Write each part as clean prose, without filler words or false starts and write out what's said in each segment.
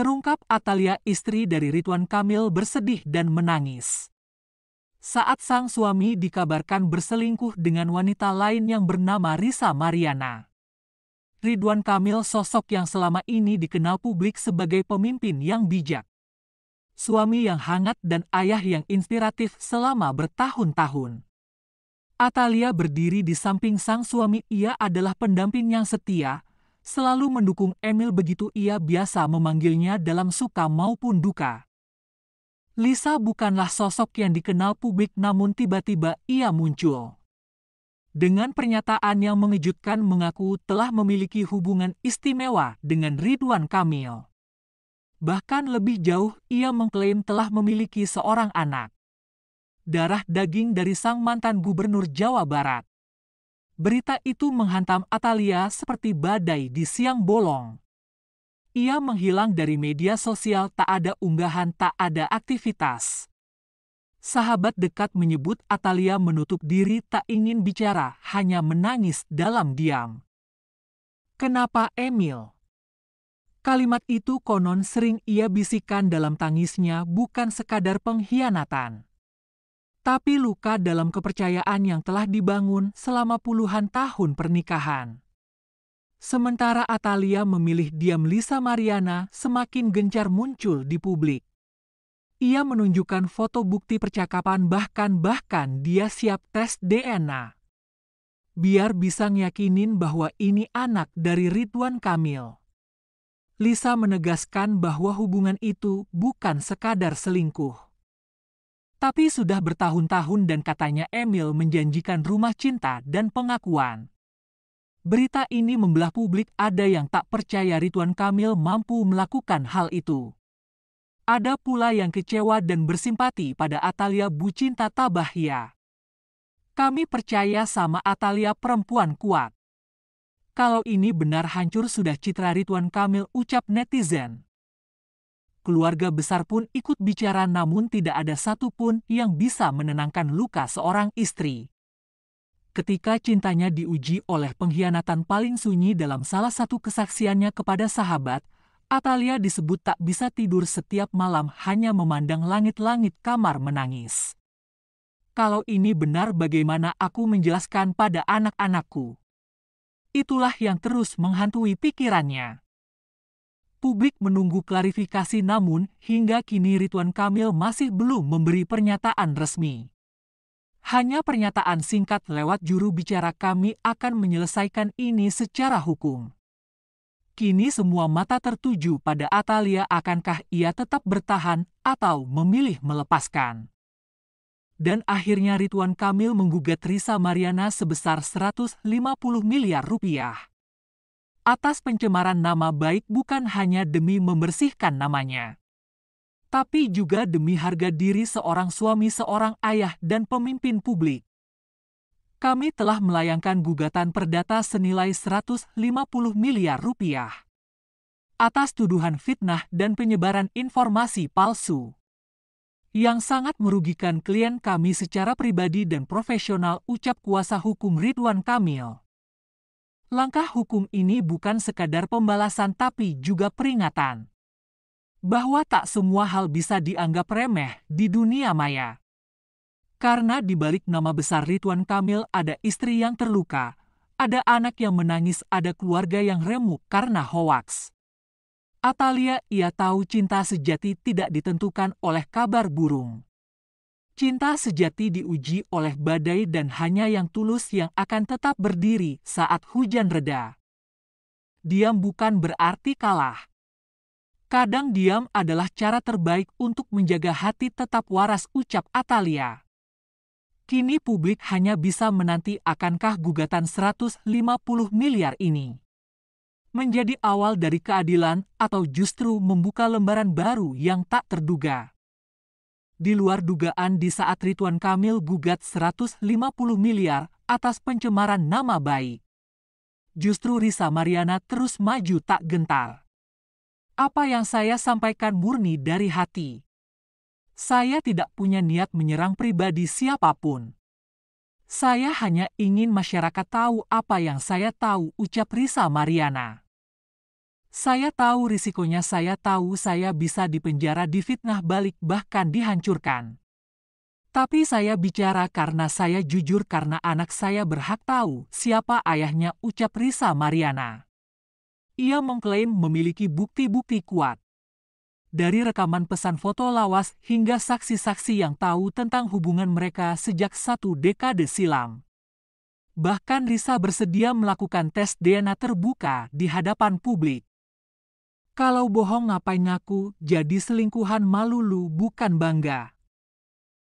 Terungkap Atalia, istri dari Ridwan Kamil, bersedih dan menangis saat sang suami dikabarkan berselingkuh dengan wanita lain yang bernama Risa Mariana. Ridwan Kamil, sosok yang selama ini dikenal publik sebagai pemimpin yang bijak, suami yang hangat dan ayah yang inspiratif selama bertahun-tahun. Atalia berdiri di samping sang suami. Ia adalah pendamping yang setia, selalu mendukung Emil begitu ia biasa memanggilnya dalam suka maupun duka. Lisa bukanlah sosok yang dikenal publik, namun tiba-tiba ia muncul dengan pernyataan yang mengejutkan, mengaku telah memiliki hubungan istimewa dengan Ridwan Kamil. Bahkan lebih jauh, ia mengklaim telah memiliki seorang anak darah daging dari sang mantan gubernur Jawa Barat. Berita itu menghantam Atalia seperti badai di siang bolong. Ia menghilang dari media sosial, tak ada unggahan, tak ada aktivitas. Sahabat dekat menyebut Atalia menutup diri, tak ingin bicara, hanya menangis dalam diam. Kenapa Emil? Kalimat itu konon sering ia bisikan dalam tangisnya, bukan sekadar pengkhianatan, tapi luka dalam kepercayaan yang telah dibangun selama puluhan tahun pernikahan. Sementara Atalia memilih diam, Lisa Mariana semakin gencar muncul di publik. Ia menunjukkan foto bukti percakapan, bahkan dia siap tes DNA biar bisa ngeyakinin bahwa ini anak dari Ridwan Kamil. Lisa menegaskan bahwa hubungan itu bukan sekadar selingkuh, tapi sudah bertahun-tahun, dan katanya Emil menjanjikan rumah cinta dan pengakuan. Berita ini membelah publik, ada yang tak percaya Ridwan Kamil mampu melakukan hal itu. Ada pula yang kecewa dan bersimpati pada Atalia, Bu Cinta Tabahya. Kami percaya sama Atalia, perempuan kuat. Kalau ini benar, hancur sudah citra Ridwan Kamil, ucap netizen. Keluarga besar pun ikut bicara, namun tidak ada satupun yang bisa menenangkan luka seorang istri ketika cintanya diuji oleh pengkhianatan paling sunyi. Dalam salah satu kesaksiannya kepada sahabat, Atalia disebut tak bisa tidur setiap malam, hanya memandang langit-langit kamar menangis. Kalau ini benar, bagaimana aku menjelaskan pada anak-anakku? Itulah yang terus menghantui pikirannya. Publik menunggu klarifikasi, namun hingga kini Ridwan Kamil masih belum memberi pernyataan resmi. Hanya pernyataan singkat lewat juru bicara, "Kami akan menyelesaikan ini secara hukum." Kini semua mata tertuju pada Atalia, akankah ia tetap bertahan atau memilih melepaskan? Dan akhirnya Ridwan Kamil menggugat Risa Mariana sebesar 150 miliar rupiah. Atas pencemaran nama baik, bukan hanya demi membersihkan namanya, tapi juga demi harga diri seorang suami, seorang ayah, dan pemimpin publik. Kami telah melayangkan gugatan perdata senilai 150 miliar rupiah atas tuduhan fitnah dan penyebaran informasi palsu yang sangat merugikan klien kami secara pribadi dan profesional, ucap kuasa hukum Ridwan Kamil. Langkah hukum ini bukan sekadar pembalasan, tapi juga peringatan bahwa tak semua hal bisa dianggap remeh di dunia maya. Karena di balik nama besar Ridwan Kamil ada istri yang terluka, ada anak yang menangis, ada keluarga yang remuk karena hoaks. Atalia, ia tahu cinta sejati tidak ditentukan oleh kabar burung. Cinta sejati diuji oleh badai, dan hanya yang tulus yang akan tetap berdiri saat hujan reda. Diam bukan berarti kalah. Kadang diam adalah cara terbaik untuk menjaga hati tetap waras, ucap Atalia. Kini publik hanya bisa menanti, akankah gugatan 150 miliar ini menjadi awal dari keadilan atau justru membuka lembaran baru yang tak terduga. Di luar dugaan, di saat Ridwan Kamil gugat 150 miliar atas pencemaran nama baik, justru Risa Mariana terus maju tak gentar. Apa yang saya sampaikan murni dari hati. Saya tidak punya niat menyerang pribadi siapapun. Saya hanya ingin masyarakat tahu apa yang saya tahu, ucap Risa Mariana. Saya tahu risikonya, saya tahu saya bisa dipenjara, difitnah balik, bahkan dihancurkan. Tapi saya bicara karena saya jujur, karena anak saya berhak tahu siapa ayahnya, ucap Risa Mariana. Ia mengklaim memiliki bukti-bukti kuat. Dari rekaman pesan foto lawas hingga saksi-saksi yang tahu tentang hubungan mereka sejak 1 dekade silam. Bahkan Risa bersedia melakukan tes DNA terbuka di hadapan publik. Kalau bohong ngapain ngaku, jadi selingkuhan, malu lu bukan bangga.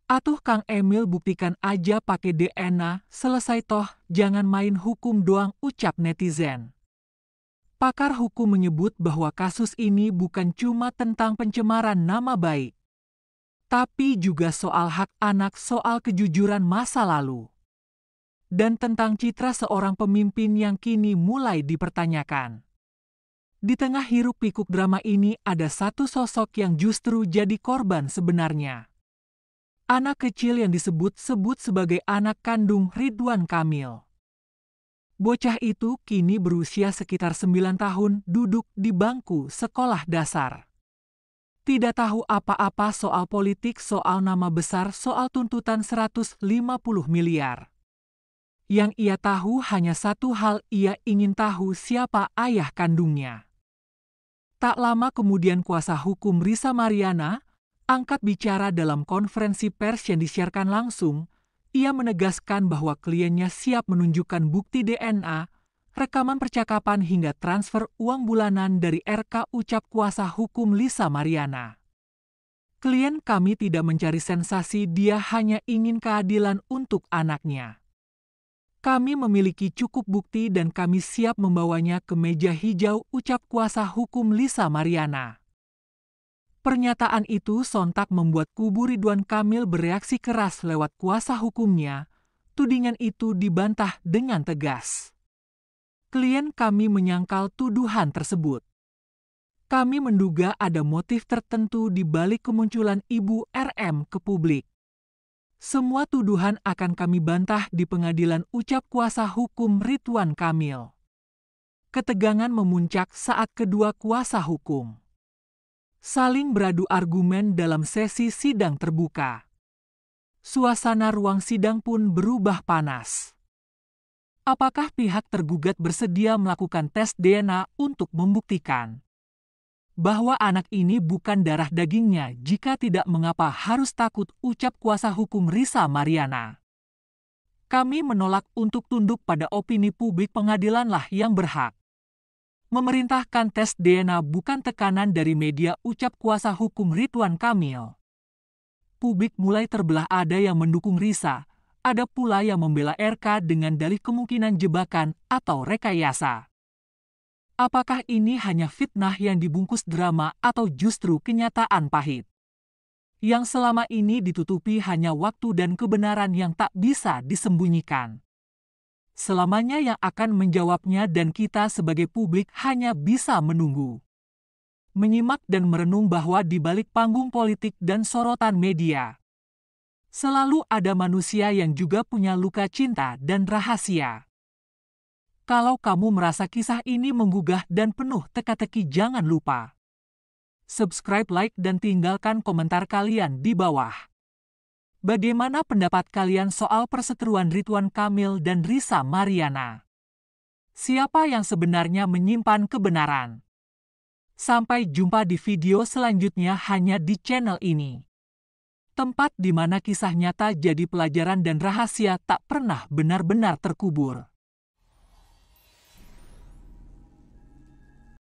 Atuh Kang Emil, buktikan aja pakai DNA, selesai toh, jangan main hukum doang, ucap netizen. Pakar hukum menyebut bahwa kasus ini bukan cuma tentang pencemaran nama baik, tapi juga soal hak anak, soal kejujuran masa lalu, dan tentang citra seorang pemimpin yang kini mulai dipertanyakan. Di tengah hiruk-pikuk drama ini ada satu sosok yang justru jadi korban sebenarnya. Anak kecil yang disebut-sebut sebagai anak kandung Ridwan Kamil. Bocah itu kini berusia sekitar 9 tahun, duduk di bangku sekolah dasar. Tidak tahu apa-apa soal politik, soal nama besar, soal tuntutan 150 miliar. Yang ia tahu hanya satu hal, ia ingin tahu siapa ayah kandungnya. Tak lama kemudian kuasa hukum Risa Mariana angkat bicara dalam konferensi pers yang disiarkan langsung. Ia menegaskan bahwa kliennya siap menunjukkan bukti DNA, rekaman percakapan hingga transfer uang bulanan dari RK, ucap kuasa hukum Risa Mariana. Klien kami tidak mencari sensasi, dia hanya ingin keadilan untuk anaknya. Kami memiliki cukup bukti dan kami siap membawanya ke meja hijau, ucap kuasa hukum Risa Mariana. Pernyataan itu sontak membuat kubu Ridwan Kamil bereaksi keras lewat kuasa hukumnya. Tudingan itu dibantah dengan tegas. Klien kami menyangkal tuduhan tersebut. Kami menduga ada motif tertentu di balik kemunculan Ibu RM ke publik. Semua tuduhan akan kami bantah di pengadilan, ucap kuasa hukum Ridwan Kamil. Ketegangan memuncak saat kedua kuasa hukum saling beradu argumen dalam sesi sidang terbuka. Suasana ruang sidang pun berubah panas. Apakah pihak tergugat bersedia melakukan tes DNA untuk membuktikan bahwa anak ini bukan darah dagingnya? Jika tidak, mengapa harus takut, ucap kuasa hukum Risa Mariana. Kami menolak untuk tunduk pada opini publik, pengadilanlah yang berhak memerintahkan tes DNA, bukan tekanan dari media, ucap kuasa hukum Ridwan Kamil. Publik mulai terbelah, ada yang mendukung Risa, ada pula yang membela RK dengan dalih kemungkinan jebakan atau rekayasa. Apakah ini hanya fitnah yang dibungkus drama atau justru kenyataan pahit yang selama ini ditutupi hanya waktu dan kebenaran yang tak bisa disembunyikan? Selamanya yang akan menjawabnya, dan kita sebagai publik hanya bisa menunggu, menyimak dan merenung bahwa di balik panggung politik dan sorotan media selalu ada manusia yang juga punya luka cinta dan rahasia. Kalau kamu merasa kisah ini menggugah dan penuh teka-teki, jangan lupa subscribe, like, dan tinggalkan komentar kalian di bawah. Bagaimana pendapat kalian soal perseteruan Ridwan Kamil dan Risa Mariana? Siapa yang sebenarnya menyimpan kebenaran? Sampai jumpa di video selanjutnya hanya di channel ini. Tempat di mana kisah nyata jadi pelajaran dan rahasia tak pernah benar-benar terkubur.